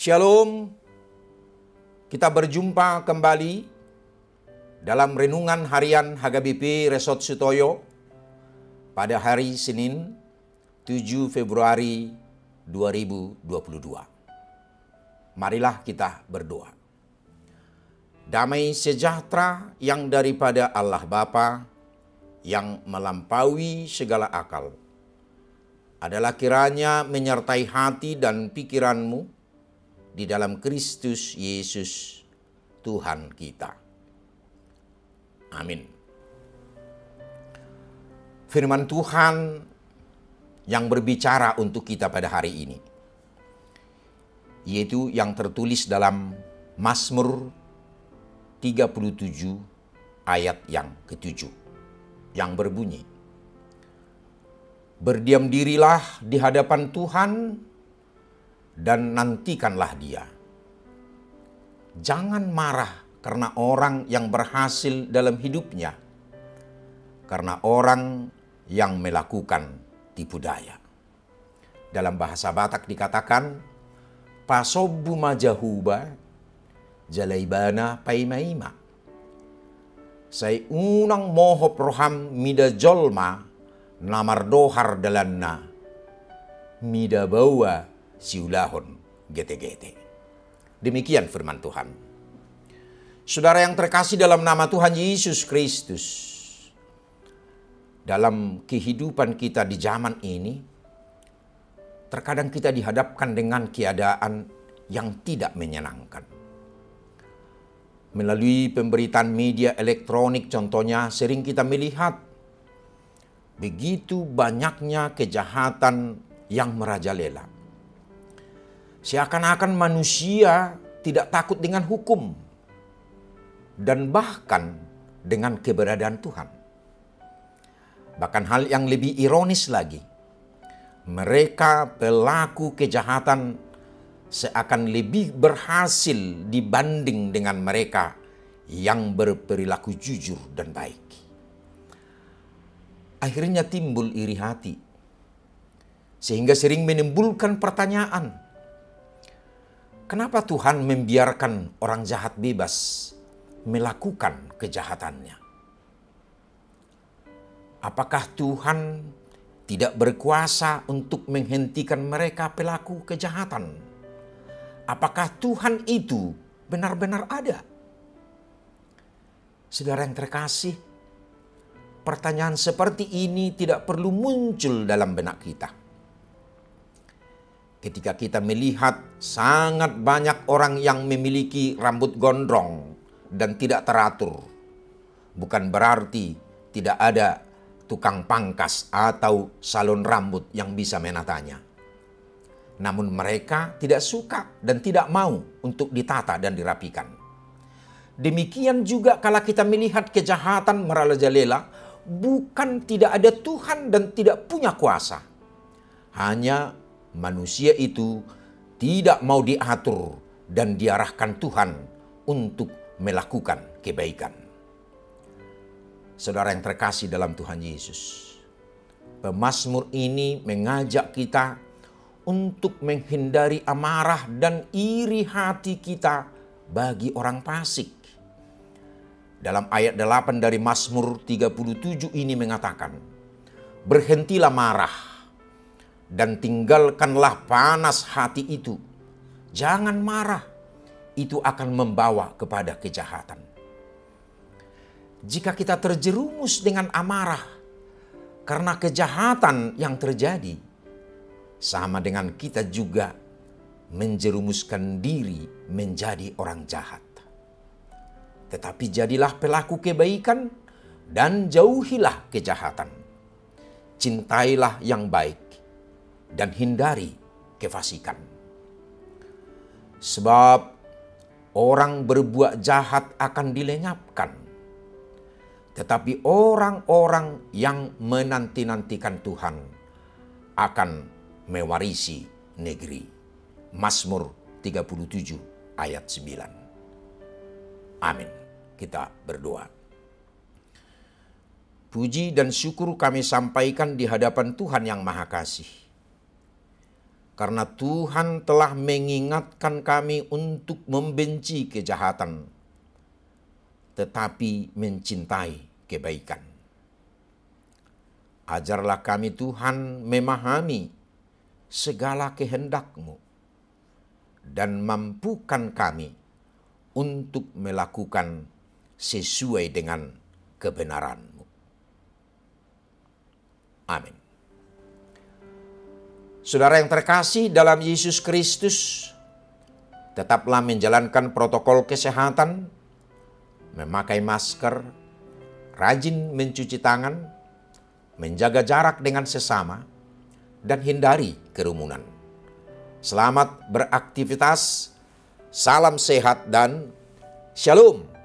Shalom, kita berjumpa kembali dalam renungan harian HKBP Resort Sutoyo pada hari Senin 7 Februari 2022. Marilah kita berdoa. Damai sejahtera yang daripada Allah Bapa yang melampaui segala akal adalah kiranya menyertai hati dan pikiranmu di dalam Kristus Yesus Tuhan kita. Amin. Firman Tuhan yang berbicara untuk kita pada hari ini, yaitu yang tertulis dalam Mazmur 37 ayat yang ke-7, yang berbunyi, "Berdiam dirilah di hadapan Tuhan dan nantikanlah Dia. Jangan marah karena orang yang berhasil dalam hidupnya, karena orang yang melakukan tipu daya." Dalam bahasa Batak dikatakan, "Pasobbu majahuba, jalaibana paimaima." Say unang mohop roham mida jolma, namar dohar dalanna, mida bawa siulahon gete-gete. Demikian firman Tuhan. Saudara yang terkasih dalam nama Tuhan Yesus Kristus, dalam kehidupan kita di zaman ini, terkadang kita dihadapkan dengan keadaan yang tidak menyenangkan. Melalui pemberitaan media elektronik contohnya, sering kita melihat begitu banyaknya kejahatan yang merajalela. Seakan-akan manusia tidak takut dengan hukum dan bahkan dengan keberadaan Tuhan. Bahkan hal yang lebih ironis lagi, mereka pelaku kejahatan seakan lebih berhasil dibanding dengan mereka yang berperilaku jujur dan baik. Akhirnya timbul iri hati, sehingga sering menimbulkan pertanyaan, kenapa Tuhan membiarkan orang jahat bebas melakukan kejahatannya? Apakah Tuhan tidak berkuasa untuk menghentikan mereka pelaku kejahatan? Apakah Tuhan itu benar-benar ada? Saudara yang terkasih, pertanyaan seperti ini tidak perlu muncul dalam benak kita. Ketika kita melihat sangat banyak orang yang memiliki rambut gondrong dan tidak teratur, bukan berarti tidak ada tukang pangkas atau salon rambut yang bisa menatanya. Namun mereka tidak suka dan tidak mau untuk ditata dan dirapikan. Demikian juga kalau kita melihat kejahatan merajalela, bukan tidak ada Tuhan dan tidak punya kuasa. Hanya manusia itu tidak mau diatur dan diarahkan Tuhan untuk melakukan kebaikan. Saudara yang terkasih dalam Tuhan Yesus, pemazmur ini mengajak kita untuk menghindari amarah dan iri hati kita bagi orang fasik. Dalam ayat 8 dari Mazmur 37 ini mengatakan, "Berhentilah marah dan tinggalkanlah panas hati itu. Jangan marah, itu akan membawa kepada kejahatan." Jika kita terjerumus dengan amarah karena kejahatan yang terjadi, sama dengan kita juga menjerumuskan diri menjadi orang jahat. Tetapi jadilah pelaku kebaikan dan jauhilah kejahatan. Cintailah yang baik dan hindari kefasikan. Sebab orang berbuat jahat akan dilenyapkan, tetapi orang-orang yang menanti-nantikan Tuhan akan mewarisi negeri. Mazmur 37 ayat 9. Amin. Kita berdoa. Puji dan syukur kami sampaikan di hadapan Tuhan yang Maha Kasih. karena Tuhan telah mengingatkan kami untuk membenci kejahatan, tetapi mencintai kebaikan. Ajarlah kami Tuhan memahami segala kehendak-Mu, dan mampukan kami untuk melakukan sesuai dengan kebenaran-Mu. Amin. Saudara yang terkasih dalam Yesus Kristus, tetaplah menjalankan protokol kesehatan, memakai masker, rajin mencuci tangan, menjaga jarak dengan sesama, dan hindari kerumunan. Selamat beraktivitas, salam sehat, dan shalom.